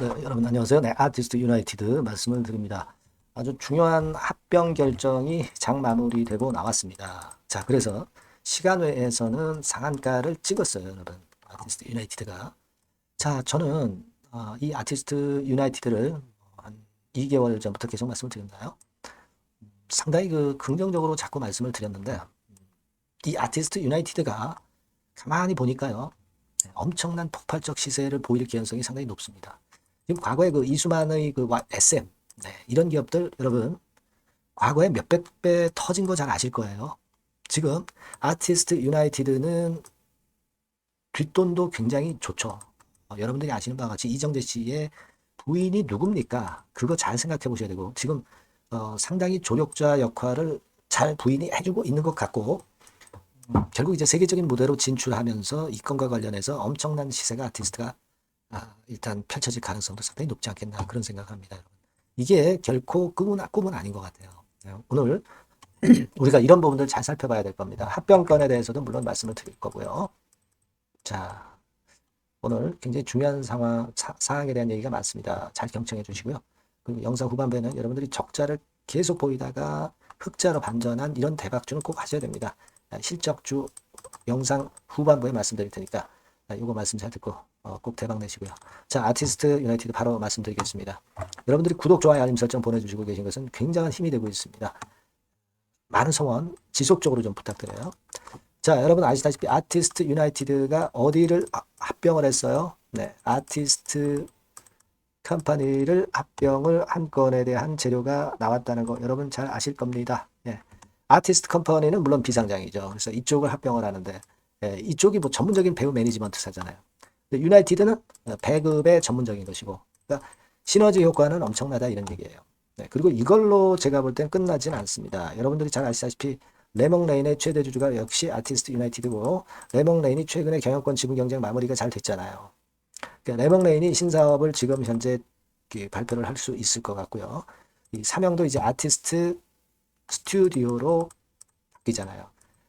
네, 여러분 안녕하세요. 네, 아티스트 유나이티드 말씀을 드립니다. 아주 중요한 합병 결정이 장 마무리되고 나왔습니다. 자, 그래서 시간외에서는 상한가를 찍었어요, 여러분. 아티스트 유나이티드가. 자, 저는 이 아티스트 유나이티드를 한 2개월 전부터 계속 말씀을 드렸나요? 상당히 긍정적으로 자꾸 말씀을 드렸는데 이 아티스트 유나이티드가 가만히 보니까요. 네, 엄청난 폭발적 시세를 보일 가능성이 상당히 높습니다. 지금 과거에 이수만의 SM, 네, 이런 기업들 여러분 과거에 몇백 배 터진 거 잘 아실 거예요. 지금 아티스트 유나이티드는 뒷돈도 굉장히 좋죠. 여러분들이 아시는 바와 같이 이정재 씨의 부인이 누굽니까? 그거 잘 생각해 보셔야 되고 지금 상당히 조력자 역할을 잘 부인이 해주고 있는 것 같고 결국 이제 세계적인 무대로 진출하면서 이 건과 관련해서 엄청난 시세가 아티스트가 일단 펼쳐질 가능성도 상당히 높지 않겠나 그런 생각합니다. 여러분. 이게 결코 꿈은 아닌 것 같아요. 네, 오늘 우리가 이런 부분들 잘 살펴봐야 될 겁니다. 합병권에 대해서도 물론 말씀을 드릴 거고요. 자, 오늘 굉장히 중요한 사항에 대한 얘기가 많습니다. 잘 경청해 주시고요. 그리고 영상 후반부에는 여러분들이 적자를 계속 보이다가 흑자로 반전한 이런 대박주는 꼭 하셔야 됩니다. 실적주 영상 후반부에 말씀드릴 테니까 이거 말씀 잘 듣고 꼭 대박 내시고요. 자, 아티스트 유나이티드 바로 말씀드리겠습니다. 여러분들이 구독, 좋아요, 알림 설정 보내주시고 계신 것은 굉장한 힘이 되고 있습니다. 많은 성원 지속적으로 좀 부탁드려요. 자, 여러분 아시다시피 아티스트 유나이티드가 어디를 합병을 했어요? 네, 아티스트 컴퍼니를 합병을 한 건에 대한 재료가 나왔다는 거 여러분 잘 아실 겁니다. 예. 아티스트 컴퍼니는 물론 비상장이죠. 그래서 이쪽을 합병을 하는데 이쪽이 뭐 전문적인 배우 매니지먼트사잖아요. 유나이티드는 배급의 전문적인 것이고 그러니까 시너지 효과는 엄청나다 이런 얘기예요. 네, 그리고 이걸로 제가 볼 땐 끝나진 않습니다. 여러분들이 잘 아시다시피 레몽레인의 최대 주주가 역시 아티스트 유나이티드고 레몽레인이 최근에 경영권 지분 경쟁 마무리가 잘 됐잖아요. 그러니까 레몽레인이 신사업을 지금 현재 발표를 할 수 있을 것 같고요. 이 사명도 이제 아티스트 스튜디오로 바뀌잖아요.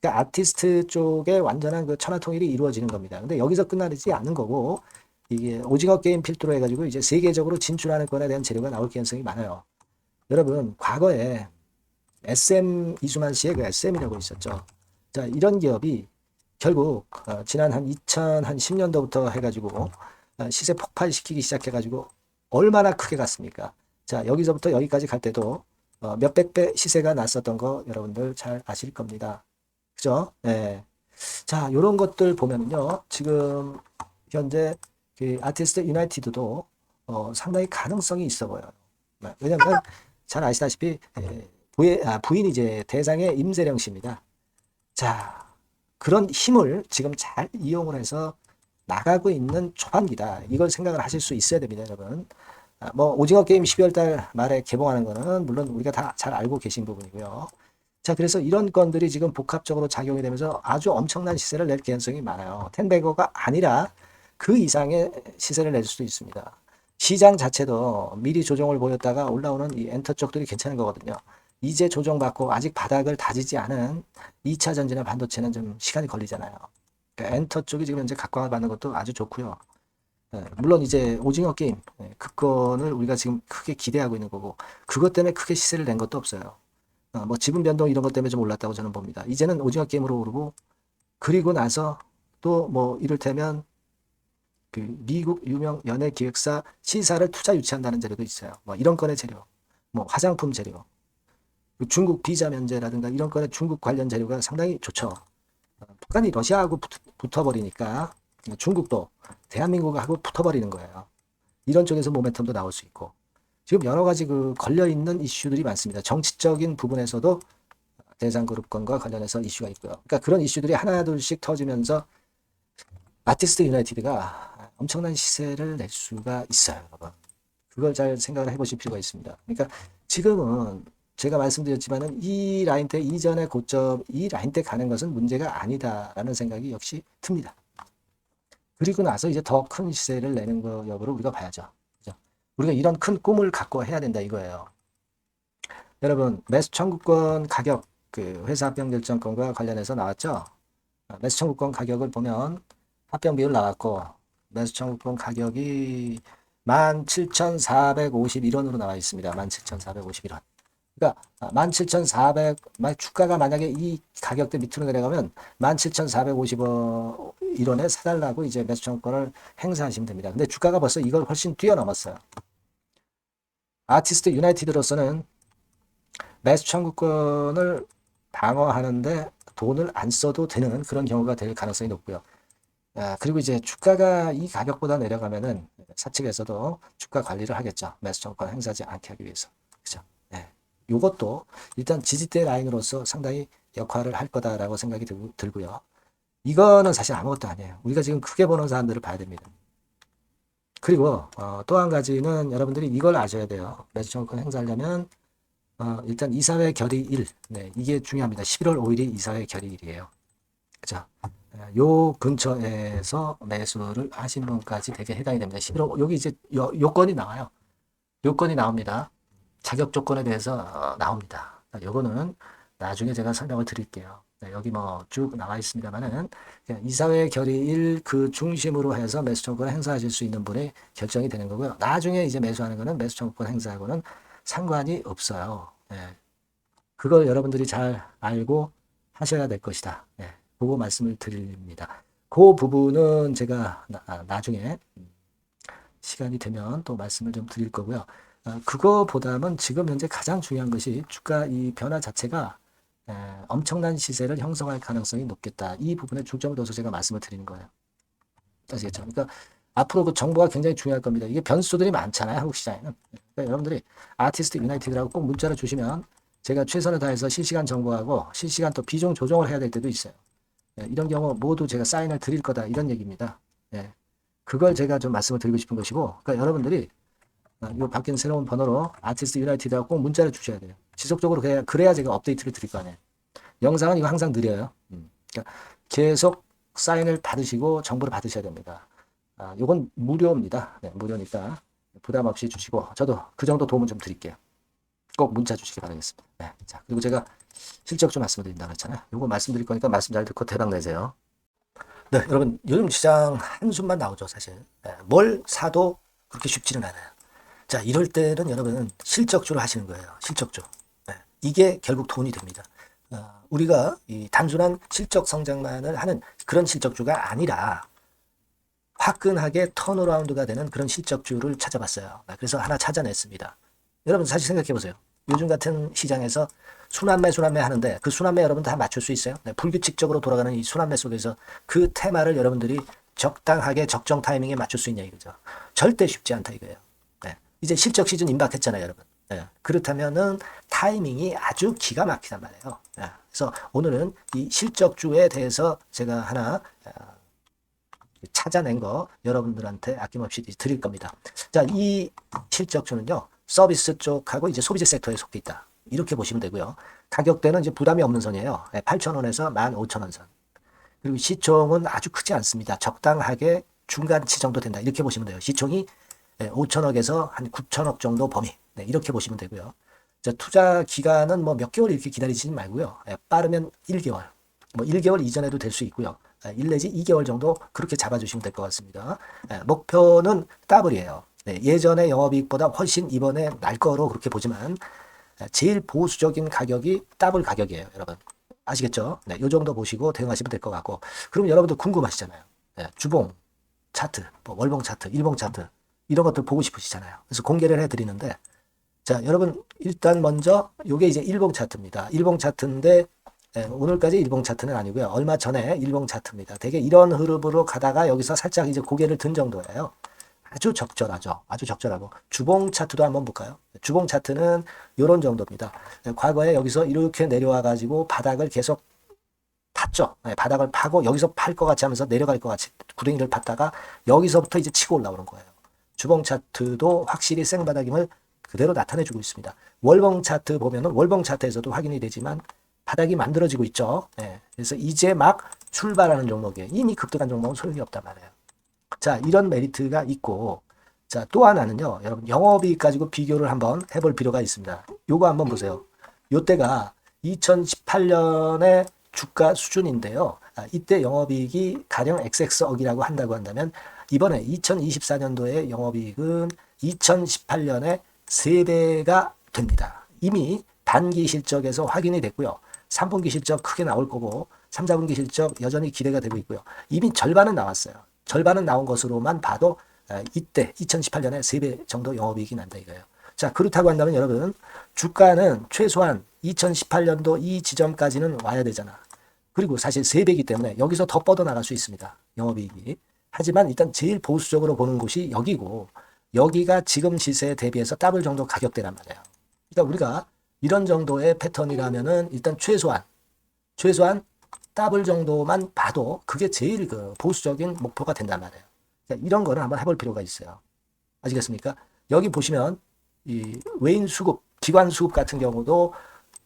그러니까 아티스트 쪽에 완전한 천하통일이 이루어지는 겁니다. 근데 여기서 끝나지 않는 거고 이게 오징어 게임 필두로 해가지고 이제 세계적으로 진출하는 건에 대한 재료가 나올 가능성이 많아요. 여러분 과거에 SM 이수만 씨의 SM이라고 있었죠. 자 이런 기업이 결국 지난 한 2010년도부터 해가지고 시세 폭발시키기 시작해가지고 얼마나 크게 갔습니까? 자 여기서부터 여기까지 갈 때도 몇백 배 시세가 났었던 거 여러분들 잘 아실 겁니다. 그죠? 네. 자, 요런 것들 보면요. 지금 현재 그 아티스트 유나이티드도 상당히 가능성이 있어 보여요. 네, 왜냐면 잘 아시다시피 부인이 이제 대상의 임세령 씨입니다. 자, 그런 힘을 지금 잘 이용을 해서 나가고 있는 초반기다. 이걸 생각을 하실 수 있어야 됩니다, 여러분. 뭐 오징어 게임 12월 달 말에 개봉하는 거는 물론 우리가 다 잘 알고 계신 부분이고요. 자, 그래서 이런 건들이 지금 복합적으로 작용이 되면서 아주 엄청난 시세를 낼 가능성이 많아요. 텐베거가 아니라 그 이상의 시세를 낼 수도 있습니다. 시장 자체도 미리 조정을 보였다가 올라오는 이 엔터 쪽들이 괜찮은 거거든요. 이제 조정받고 아직 바닥을 다지지 않은 2차 전지나 반도체는 좀 시간이 걸리잖아요. 그러니까 엔터 쪽이 지금 현재 각광받는 것도 아주 좋고요. 물론 이제 오징어 게임 그거를 우리가 지금 크게 기대하고 있는 거고 그것 때문에 크게 시세를 낸 것도 없어요. 뭐 지분 변동 이런 것 때문에 좀 올랐다고 저는 봅니다. 이제는 오징어 게임으로 오르고 그리고 나서 또 뭐 이를테면 그 미국 유명 연예 기획사 시사를 투자 유치한다는 재료도 있어요. 뭐 이런 건의 재료, 뭐 화장품 재료, 중국 비자 면제라든가 이런 건의 중국 관련 재료가 상당히 좋죠. 북한이 러시아하고 붙어버리니까 중국도 대한민국하고 붙어버리는 거예요. 이런 쪽에서 모멘텀도 나올 수 있고 지금 여러 가지 걸려 있는 이슈들이 많습니다. 정치적인 부분에서도 대상그룹권과 관련해서 이슈가 있고요. 그러니까 그런 이슈들이 하나둘씩 터지면서 아티스트 유나이티드가 엄청난 시세를 낼 수가 있어요, 여러분. 그걸 잘 생각을 해보실 필요가 있습니다. 그러니까 지금은 제가 말씀드렸지만은 이 라인대 이전의 고점, 이 라인대 가는 것은 문제가 아니다라는 생각이 역시 듭니다. 그리고 나서 이제 더 큰 시세를 내는 거 여부를 우리가 봐야죠. 그죠? 우리가 이런 큰 꿈을 갖고 해야 된다 이거예요. 여러분, 매수 청구권 가격, 회사 합병 결정권과 관련해서 나왔죠? 매수 청구권 가격을 보면 합병 비율 나왔고, 매수 청구권 가격이 17,451원으로 나와 있습니다. 17,451원. 그러니까 17,400, 주가가 만약에 이 가격대 밑으로 내려가면 17,451원에 사달라고 이제 매수 청구권을 행사하시면 됩니다. 근데 주가가 벌써 이걸 훨씬 뛰어넘었어요. 아티스트 유나이티드로서는 매수 청구권을 방어하는데 돈을 안 써도 되는 그런 경우가 될 가능성이 높고요. 그리고 이제 주가가 이 가격보다 내려가면은 사측에서도 주가 관리를 하겠죠. 매수 청구권 행사하지 않게 하기 위해서. 그죠? 네. 요것도 일단 지지대 라인으로서 상당히 역할을 할 거다라고 생각이 들고요. 이거는 사실 아무것도 아니에요. 우리가 지금 크게 보는 사람들을 봐야 됩니다. 그리고 또 한 가지는 여러분들이 이걸 아셔야 돼요. 매수 청구권 행사하려면 일단 이사회 결의일, 네, 이게 중요합니다. 11월 5일이 이사회 결의일이에요. 그죠? 요 근처에서 매수를 하신 분까지 되게 해당이 됩니다. 11월, 여기 이제 요건이 나와요. 요건이 나옵니다. 자격 조건에 대해서 나옵니다. 요거는 나중에 제가 설명을 드릴게요. 네, 여기 뭐 쭉 나와 있습니다만은 이사회 결의일 그 중심으로 해서 매수 청구권을 행사하실 수 있는 분이 결정이 되는 거고요. 나중에 이제 매수하는 거는 매수 청구권 행사하고는 상관이 없어요. 네. 그걸 여러분들이 잘 알고 하셔야 될 것이다. 네. 그거 말씀을 드립니다. 그 부분은 제가 나중에 시간이 되면 또 말씀을 좀 드릴 거고요. 그거보다는 지금 현재 가장 중요한 것이 주가 이 변화 자체가 엄청난 시세를 형성할 가능성이 높겠다. 이 부분에 중점을 둬서 제가 말씀을 드리는 거예요. 아시겠죠? 그러니까 앞으로 그 정보가 굉장히 중요할 겁니다. 이게 변수들이 많잖아요. 한국 시장에는. 그러니까 여러분들이 아티스트 유나이티드라고 꼭 문자를 주시면 제가 최선을 다해서 실시간 정보하고 실시간 또 비중 조정을 해야 될 때도 있어요. 이런 경우 모두 제가 사인을 드릴 거다. 이런 얘기입니다. 그걸 제가 좀 말씀을 드리고 싶은 것이고, 그러니까 여러분들이 이 바뀐 새로운 번호로 아티스트 유나이티드하고 꼭 문자를 주셔야 돼요. 지속적으로 그래야 제가 업데이트를 드릴 거 아니에요. 영상은 이거 항상 느려요. 그러니까 계속 사인을 받으시고 정보를 받으셔야 됩니다. 요건 무료입니다. 네, 무료니까 부담 없이 주시고 저도 그 정도 도움을 좀 드릴게요. 꼭 문자 주시기 바라겠습니다. 네, 자, 그리고 제가 실적 좀 말씀드린다고 했잖아요. 요거 말씀드릴 거니까 말씀 잘 듣고 대박 내세요. 네, 여러분 요즘 시장 한숨만 나오죠, 사실. 뭘 사도 그렇게 쉽지는 않아요. 자, 이럴 때는 여러분 실적주를 하시는 거예요. 실적주. 이게 결국 돈이 됩니다. 우리가 이 단순한 실적 성장만을 하는 그런 실적주가 아니라 화끈하게 턴어라운드가 되는 그런 실적주를 찾아봤어요. 그래서 하나 찾아냈습니다. 여러분 사실 생각해 보세요. 요즘 같은 시장에서 순환매 하는데 그 순환매 여러분 다 맞출 수 있어요? 불규칙적으로 돌아가는 이 순환매 속에서 그 테마를 여러분들이 적당하게 적정 타이밍에 맞출 수 있냐 이거죠. 절대 쉽지 않다 이거예요. 이제 실적 시즌 임박했잖아요, 여러분. 그렇다면은 타이밍이 아주 기가 막히단 말이에요. 그래서 오늘은 이 실적주에 대해서 제가 하나 찾아낸 거 여러분들한테 아낌없이 드릴 겁니다. 자, 이 실적주는요, 서비스 쪽하고 이제 소비재 섹터에 속해 있다. 이렇게 보시면 되고요. 가격대는 이제 부담이 없는 선이에요. 8,000원에서 15,000원 선. 그리고 시총은 아주 크지 않습니다. 적당하게 중간치 정도 된다. 이렇게 보시면 돼요. 시총이 5천억에서 한 9천억 정도 범위. 네, 이렇게 보시면 되고요. 자, 투자 기간은 뭐 몇 개월 이렇게 기다리지 말고요. 빠르면 1개월. 뭐 1개월 이전에도 될 수 있고요. 1 내지 2개월 정도 그렇게 잡아주시면 될 것 같습니다. 목표는 더블이에요. 네, 예전의 영업이익보다 훨씬 이번에 날 거로 그렇게 보지만 제일 보수적인 가격이 더블 가격이에요, 여러분. 아시겠죠? 네, 요 정도 보시고 대응하시면 될 것 같고. 그럼 여러분들 궁금하시잖아요. 주봉 차트, 뭐 월봉 차트, 일봉 차트 이런 것들 보고 싶으시잖아요. 그래서 공개를 해드리는데, 자, 여러분 일단 먼저 요게 이제 일봉 차트입니다. 일봉 차트인데 오늘까지 일봉 차트는 아니고요. 얼마 전에 일봉 차트입니다. 되게 이런 흐름으로 가다가 여기서 살짝 이제 고개를 든 정도예요. 아주 적절하죠. 아주 적절하고. 주봉 차트도 한번 볼까요? 주봉 차트는 이런 정도입니다. 과거에 여기서 이렇게 내려와 가지고 바닥을 계속 팠죠. 바닥을 파고 여기서 팔 것 같이 하면서 내려갈 것 같이 구덩이를 팠다가 여기서부터 이제 치고 올라오는 거예요. 주봉 차트도 확실히 생바닥임을 그대로 나타내주고 있습니다. 월봉 차트 보면은 월봉 차트에서도 확인이 되지만 바닥이 만들어지고 있죠. 그래서 이제 막 출발하는 종목이에요. 이미 급등한 종목은 소용이 없단 말이에요. 자, 이런 메리트가 있고, 자, 또 하나는요, 여러분, 영업이익 가지고 비교를 한번 해볼 필요가 있습니다. 요거 한번 보세요. 요때가 2018년의 주가 수준인데요. 이때 영업이익이 가령 XX억이라고 한다고 한다면 이번에 2024년도의 영업이익은 2018년에 3배가 됩니다. 이미 단기 실적에서 확인이 됐고요. 3분기 실적 크게 나올 거고 3, 4분기 실적 여전히 기대가 되고 있고요. 이미 절반은 나왔어요. 절반은 나온 것으로만 봐도 이때 2018년에 3배 정도 영업이익이 난다 이거예요. 자, 그렇다고 한다면 여러분 주가는 최소한 2018년도 이 지점까지는 와야 되잖아. 그리고 사실 3배이기 때문에 여기서 더 뻗어나갈 수 있습니다. 영업이익이. 하지만 일단 제일 보수적으로 보는 곳이 여기고 여기가 지금 시세에 대비해서 더블 정도 가격대란 말이에요. 그러니까 우리가 이런 정도의 패턴이라면은 일단 최소한 더블 정도만 봐도 그게 제일 그 보수적인 목표가 된단 말이에요. 그러니까 이런 거를 한번 해볼 필요가 있어요. 아시겠습니까? 여기 보시면 이 외인 수급, 기관 수급 같은 경우도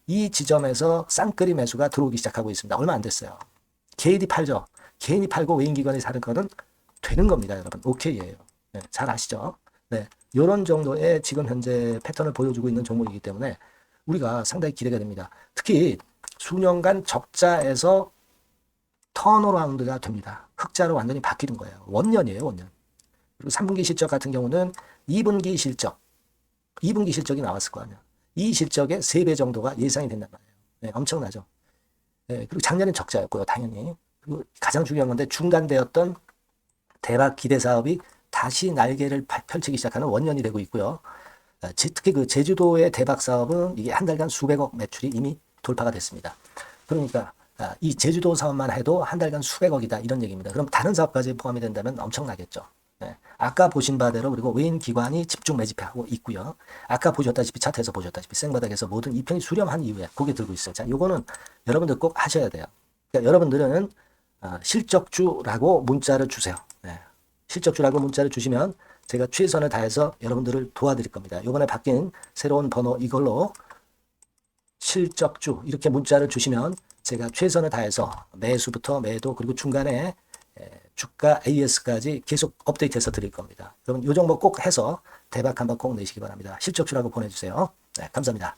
이 지점에서 쌍끌이 매수가 들어오기 시작하고 있습니다. 얼마 안 됐어요. 개인이 팔죠. 개인이 팔고 외인 기관이 사는 거는 되는 겁니다, 여러분. 오케이예요. 네, 잘 아시죠? 네, 이런 정도의 지금 현재 패턴을 보여주고 있는 종목이기 때문에 우리가 상당히 기대가 됩니다. 특히 수년간 적자에서 턴어라운드가 됩니다. 흑자로 완전히 바뀌는 거예요. 원년이에요, 원년. 그리고 3분기 실적 같은 경우는 2분기 실적이 나왔을 거 아니야. 이 실적의 3배 정도가 예상이 된단 말이에요. 네, 엄청나죠. 네, 그리고 작년엔 적자였고요, 당연히. 그리고 가장 중요한 건데 중단되었던 대박 기대 사업이 다시 날개를 펼치기 시작하는 원년이 되고 있고요. 특히 그 제주도의 대박 사업은 이게 한 달간 수백억 매출이 이미 돌파가 됐습니다. 그러니까 이 제주도 사업만 해도 한 달간 수백억이다 이런 얘기입니다. 그럼 다른 사업까지 포함이 된다면 엄청나겠죠. 네. 아까 보신 바대로 그리고 외인 기관이 집중 매집하고 있고요. 아까 보셨다시피 차트에서 보셨다시피 생바닥에서 모든 이평이 수렴한 이후에 고개 들고 있어요. 자, 요거는 여러분들 꼭 하셔야 돼요. 그러니까 여러분들은 실적주라고 문자를 주세요. 네. 실적주라고 문자를 주시면 제가 최선을 다해서 여러분들을 도와드릴 겁니다. 요번에 바뀐 새로운 번호 이걸로 실적주 이렇게 문자를 주시면 제가 최선을 다해서 매수부터 매도 그리고 중간에 주가 AS까지 계속 업데이트해서 드릴 겁니다. 여러분 요 정도 꼭 해서 대박 한번 꼭 내시기 바랍니다. 실적주라고 보내주세요. 네, 감사합니다.